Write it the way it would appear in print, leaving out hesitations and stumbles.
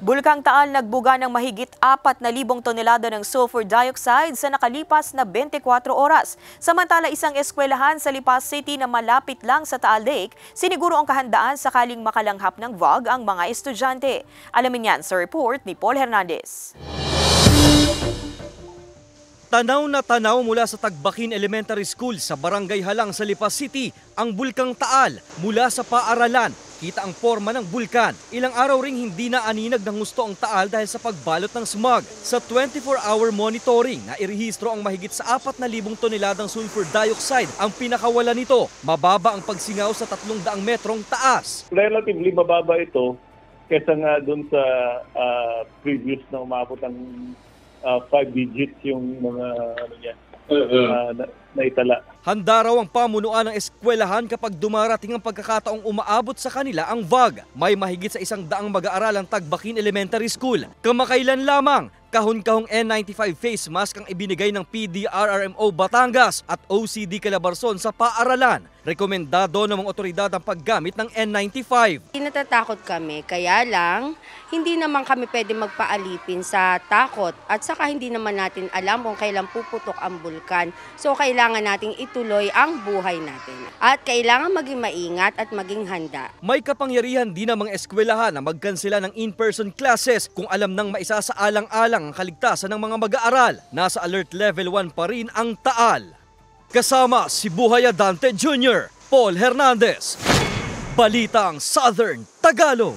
Bulkang Taal nagbuga ng mahigit 4,000 tonelada ng sulfur dioxide sa nakalipas na 24 oras. Samantala isang eskwelahan sa Lipa City na malapit lang sa Taal Lake, siniguro ang kahandaan sakaling makalanghap ng VOG ang mga estudyante. Alamin yan sa report ni Paul Hernandez. Tanaw na tanaw mula sa Tagbakin Elementary School sa Barangay Halang sa Lipa City ang Bulkang Taal mula sa paaralan. Kita ang forma ng bulkan. Ilang araw ring hindi na aninag ng husto ang Taal dahil sa pagbalot ng smog. Sa 24-hour monitoring na irehistro ang mahigit sa 4,000 toneladang sulfur dioxide. Ang pinakawala nito, mababa ang pagsingaw sa 300 metrong taas. Relatively mababa ito kesa nga dun sa previous na umabot ng 5 digits yung mga naitala. Handa raw ang pamunuan ng eskwelahan kapag dumarating ang pagkakataong umaabot sa kanila ang VOG. May mahigit sa 100 mag-aaralang Tagbakin Elementary School. Kamakailan lamang, kahon-kahong N95 face mask ang ibinigay ng PDRRMO Batangas at OCD Calabarzon sa paaralan. Rekomendado ng mga otoridad ang paggamit ng N95. Natatakot kami, kaya lang hindi naman kami pwede magpaalipin sa takot at saka hindi naman natin alam kung kailan puputok ang bulkan. So kailangan nating ituloy ang buhay natin at kailangan maging maingat at maging handa. May kapangyarihan din ang mga eskwelahan na magkansela ng in-person classes kung alam nang maisasaalang-alang ang kaligtasan ng mga mag-aaral. Nasa alert level 1 pa rin ang Taal. Kasama si Buhaya Dante Jr., Paul Hernandez, Balitang Southern Tagalog.